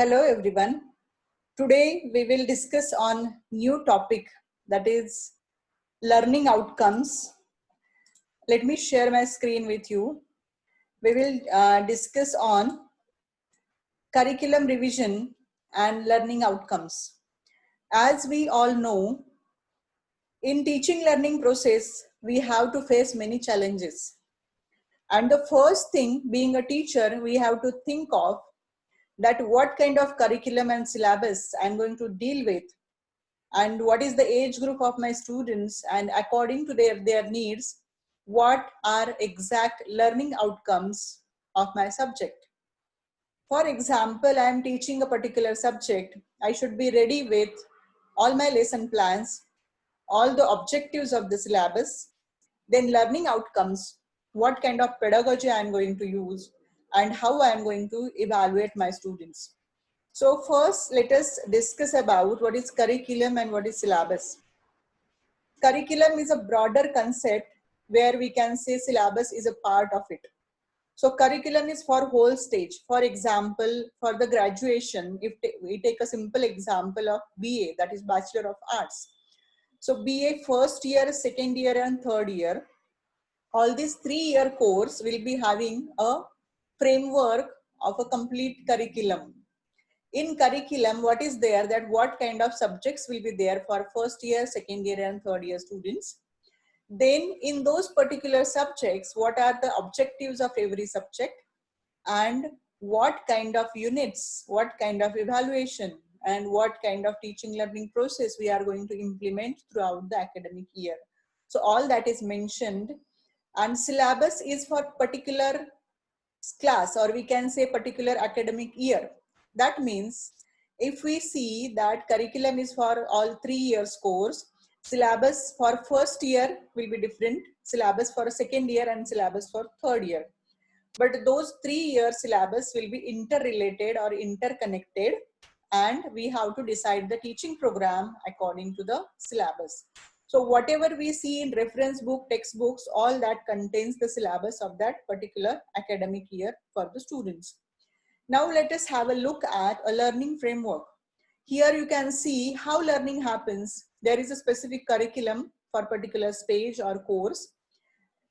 Hello everyone. Today we will discuss on new topic, that is learning outcomes. Let me share my screen with you. We will discuss on curriculum revision and learning outcomes. As we all know, in teaching learning process, we have to face many challenges. And the first thing, being a teacher, we have to think of that what kind of curriculum and syllabus I'm going to deal with, and what is the age group of my students, and according to their needs, what are exact learning outcomes of my subject. For example, I am teaching a particular subject. I should be ready with all my lesson plans, all the objectives of the syllabus, then learning outcomes, what kind of pedagogy I am going to use, and how I am going to evaluate my students. So first, let us discuss about what is curriculum and what is syllabus. Curriculum is a broader concept where we can say syllabus is a part of it. So curriculum is for whole stage. For example, for the graduation, if we take a simple example of BA, that is Bachelor of Arts. So BA first year, second year and third year, all these 3-year course will be having a framework of a complete curriculum. In curriculum, what is there, that what kind of subjects will be there for first year, second year and third year students. Then in those particular subjects, what are the objectives of every subject, and what kind of units, what kind of evaluation, and what kind of teaching learning process we are going to implement throughout the academic year. So all that is mentioned. And syllabus is for particular class, or we can say particular academic year. That means if we see that curriculum is for all 3 years course, syllabus for first year will be different, syllabus for second year and syllabus for third year. But those 3-year syllabus will be interrelated or interconnected, and we have to decide the teaching program according to the syllabus. So whatever we see in reference book, textbooks, all that contains the syllabus of that particular academic year for the students. Now let us have a look at a learning framework. Here you can see how learning happens. There is a specific curriculum for particular stage or course.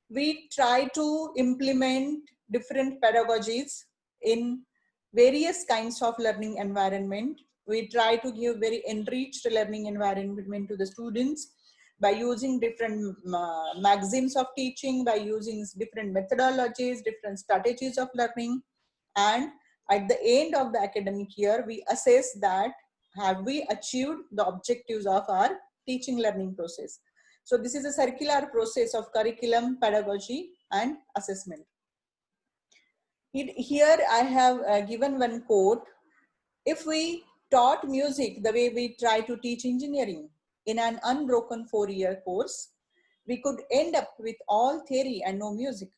We try to implement different pedagogies in various kinds of learning environment. We try to give very enriched learning environment to the students by using different maxims of teaching, by using different methodologies, different strategies of learning. And at the end of the academic year, we assess that have we achieved the objectives of our teaching learning process. So this is a circular process of curriculum, pedagogy and assessment. Here I have given one quote. If we taught music the way we try to teach engineering in an unbroken 4-year course, we could end up with all theory and no music.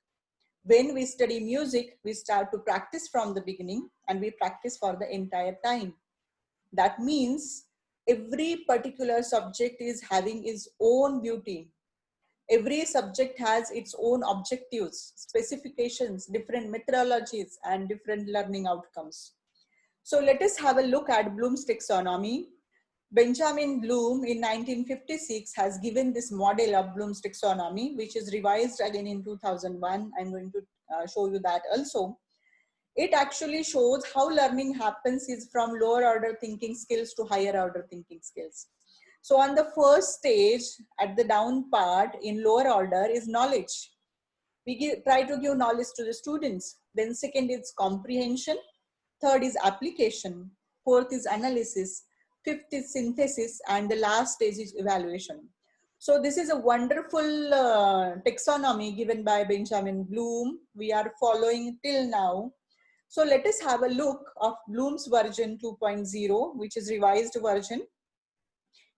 When we study music, we start to practice from the beginning, and we practice for the entire time. That means every particular subject is having its own beauty. Every subject has its own objectives, specifications, different methodologies, and different learning outcomes. So let us have a look at Bloom's taxonomy. Benjamin Bloom in 1956 has given this model of Bloom's taxonomy, which is revised again in 2001. I'm going to show you that also. It actually shows how learning happens is from lower order thinking skills to higher order thinking skills. So on the first stage, at the down part in lower order is knowledge. We try to give knowledge to the students. Then second is comprehension. Third is application. Fourth is analysis. Fifth is synthesis. And the last stage is evaluation. So this is a wonderful taxonomy given by Benjamin Bloom. We are following till now. So let us have a look of Bloom's version 2.0, which is revised version.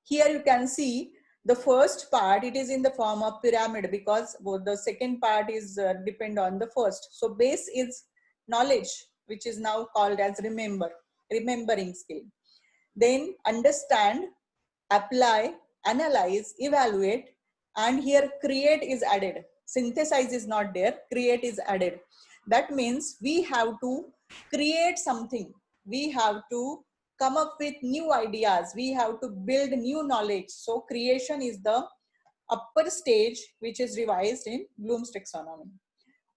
Here you can see the first part, it is in the form of pyramid because the second part is depend on the first. So base is knowledge, which is now called as remembering skill. Then understand, apply, analyze, evaluate, and here create is added. Synthesize is not there, create is added. That means we have to create something. we have to come up with new ideas. We have to build new knowledge. So creation is the upper stage, which is revised in Bloom's taxonomy.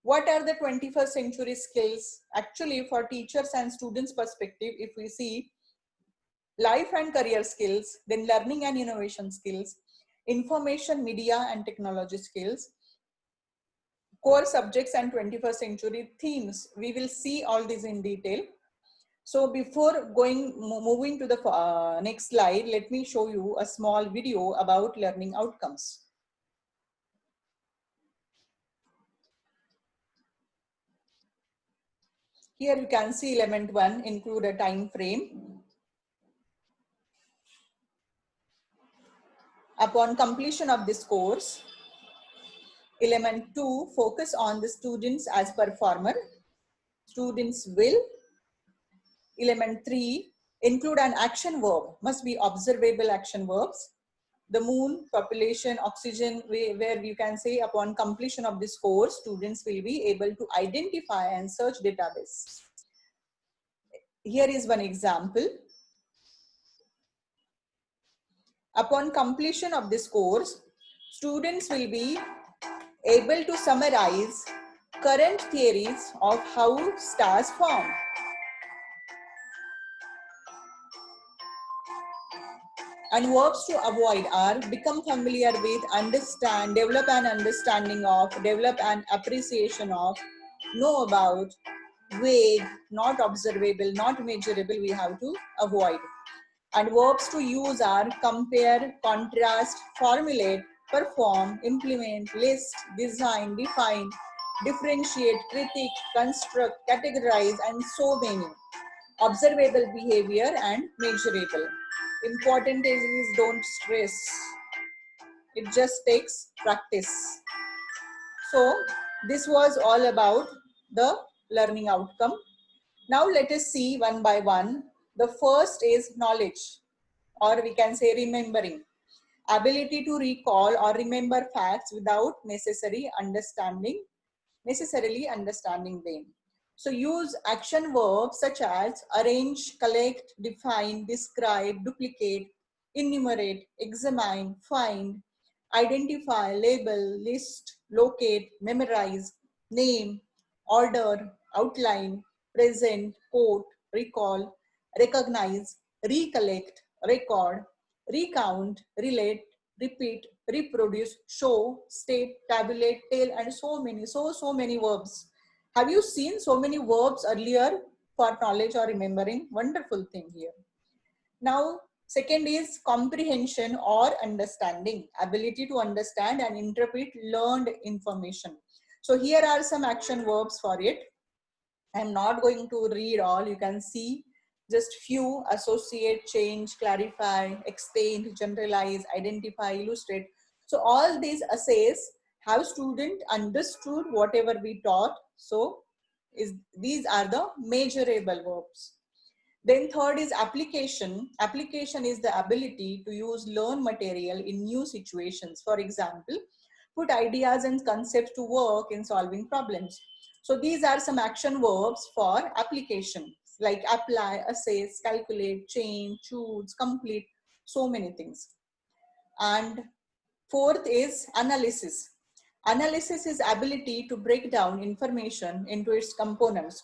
What are the 21st century skills? Actually, for teachers and students perspective, if we see life and career skills, then learning and innovation skills, information, media and technology skills, core subjects and 21st century themes. We will see all these in detail. So before moving to the next slide, let me show you a small video about learning outcomes. Here you can see element 1 include a time frame. Upon completion of this course, element 2 focus on the students as performer. Students will. Element 3 include an action verb, must be observable action verbs. The moon, population, oxygen, where you can say upon completion of this course, students will be able to identify and search database. Here is one example. Upon completion of this course, students will be able to summarize current theories of how stars form. And verbs to avoid are become familiar with, understand, develop an understanding of, develop an appreciation of, know about, vague, not observable, not measurable, we have to avoid. And verbs to use are compare, contrast, formulate, perform, implement, list, design, define, differentiate, critique, construct, categorize, and so many. Observable behavior and measurable. Important is don't stress. It just takes practice. So this was all about the learning outcome. Now let us see one by one. The first is knowledge, or we can say remembering. Ability to recall or remember facts without necessarily understanding them. So use action verbs such as arrange, collect, define, describe, duplicate, enumerate, examine, find, identify, label, list, locate, memorize, name, order, outline, present, quote, recall, recognize, recollect, record, recount, relate, repeat, reproduce, show, state, tabulate, tell, and so many verbs. Have you seen so many verbs earlier for knowledge or remembering? Wonderful thing here. Now, second is comprehension or understanding, ability to understand and interpret learned information. So here are some action verbs for it. I'm not going to read all, you can see just few: associate, change, clarify, extend, generalize, identify, illustrate. So all these essays have student understood whatever we taught. So these are the measurable verbs. Then third is application. Application is the ability to use learned material in new situations. For example, put ideas and concepts to work in solving problems. So these are some action verbs for application, like apply, assess, calculate, change, choose, complete, so many things. And fourth is analysis. Analysis is ability to break down information into its components.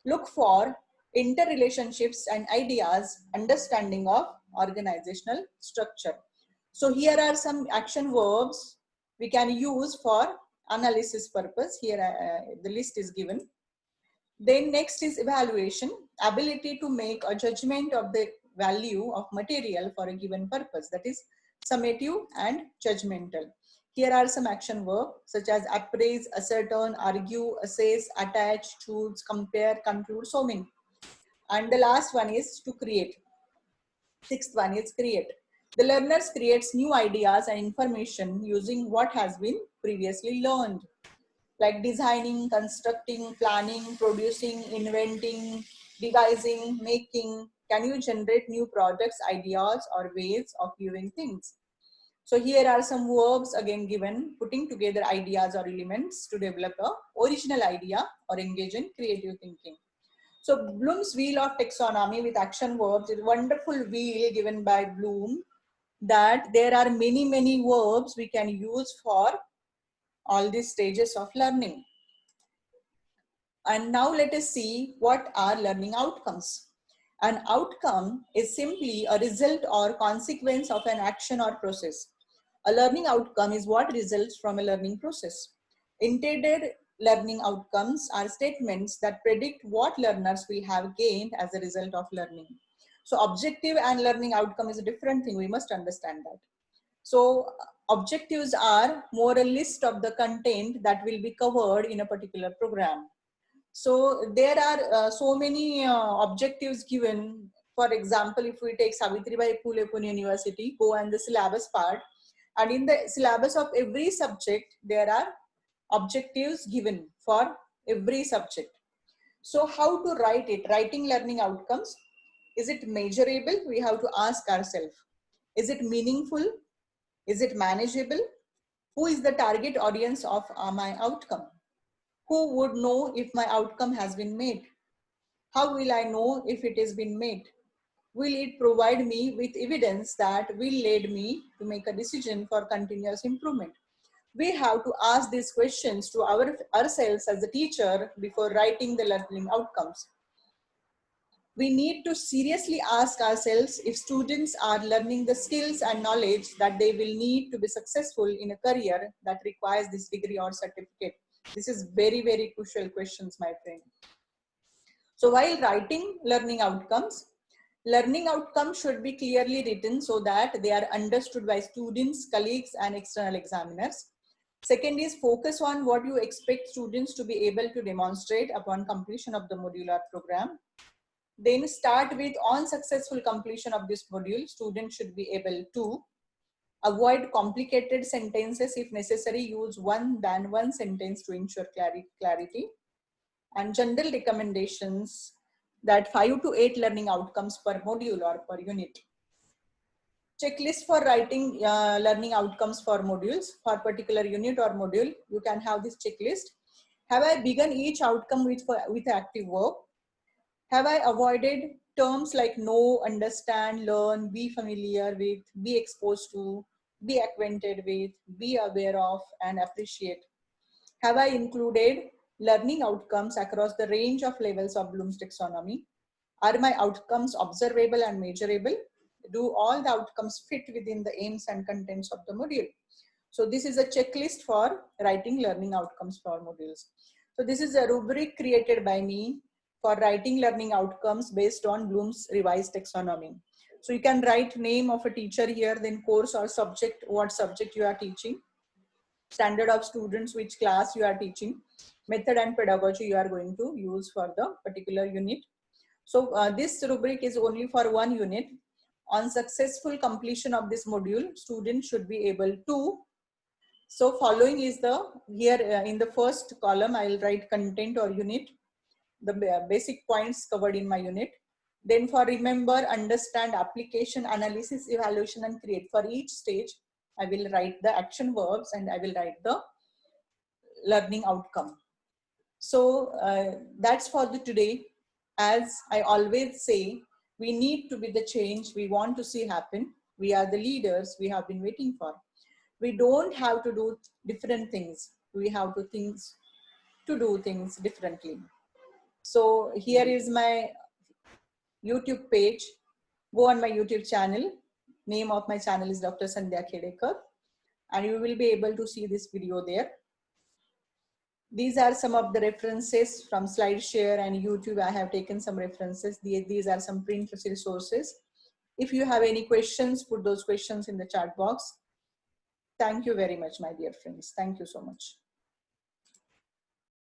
Look for interrelationships and ideas, understanding of organizational structure. So here are some action verbs we can use for analysis purpose. Here the list is given. Then next is evaluation, ability to make a judgment of the value of material for a given purpose, that is summative and judgmental. Here are some action verbs such as appraise, ascertain, argue, assess, attach, choose, compare, conclude, so many. And the last one is to create. Sixth one is create. The learners creates new ideas and information using what has been previously learned, like designing, constructing, planning, producing, inventing, devising, making. Can you generate new projects, ideas, or ways of viewing things? So here are some verbs again given: putting together ideas or elements to develop a original idea or engage in creative thinking. So Bloom's wheel of taxonomy with action verbs is a wonderful wheel given by Bloom, that there are many, many verbs we can use for all these stages of learning. And now let us see what are learning outcomes. An outcome is simply a result or consequence of an action or process. A learning outcome is what results from a learning process. Intended learning outcomes are statements that predict what learners will have gained as a result of learning. So objective and learning outcome is a different thing. We must understand that. So objectives are more a list of the content that will be covered in a particular program. So there are so many objectives given. For example, if we take Savitribai Phule Pune University, go and the syllabus part, and in the syllabus of every subject, there are objectives given for every subject. So how to write it? Writing learning outcomes. Is it measurable? We have to ask ourselves. Is it meaningful? Is it manageable? Who is the target audience of my outcome? Who would know if my outcome has been made? How will I know if it has been made? Will it provide me with evidence that will lead me to make a decision for continuous improvement? We have to ask these questions to ourselves as a teacher before writing the learning outcomes. We need to seriously ask ourselves if students are learning the skills and knowledge that they will need to be successful in a career that requires this degree or certificate. This is very, very crucial questions, my friend. So while writing learning outcomes should be clearly written so that they are understood by students, colleagues, and external examiners. Second is focus on what you expect students to be able to demonstrate upon completion of the modular program. Then start with on successful completion of this module, students should be able to avoid complicated sentences. If necessary, use one sentence to ensure clarity. And general recommendations that 5 to 8 learning outcomes per module or per unit. Checklist for writing learning outcomes for modules. For particular unit or module, you can have this checklist. Have I begun each outcome with active verb? Have I avoided terms like know, understand, learn, be familiar with, be exposed to, be acquainted with, be aware of, and appreciate? Have I included learning outcomes across the range of levels of Bloom's taxonomy? Are my outcomes observable and measurable? Do all the outcomes fit within the aims and contents of the module? So this is a checklist for writing learning outcomes for modules. So this is a rubric created by me for writing learning outcomes based on Bloom's revised taxonomy. So you can write name of a teacher here, then course or subject, what subject you are teaching, standard of students, which class you are teaching, method and pedagogy you are going to use for the particular unit. So this rubric is only for one unit. On successful completion of this module, students should be able to. So following is the, here in the first column, I will write content or unit, the basic points covered in my unit. Then for remember, understand, application, analysis, evaluation, and create. For each stage, I will write the action verbs and I will write the learning outcome. So that's for the today. As I always say, we need to be the change we want to see happen. We are the leaders we have been waiting for. We don't have to do different things. We have to do things differently. So here is my YouTube page. Go on my YouTube channel. Name of my channel is Dr. Sandhya Khedekar, and you will be able to see this video there. These are some of the references from SlideShare and YouTube. I have taken some references. These are some print resources. If you have any questions, put those questions in the chat box. Thank you very much, my dear friends. Thank you so much.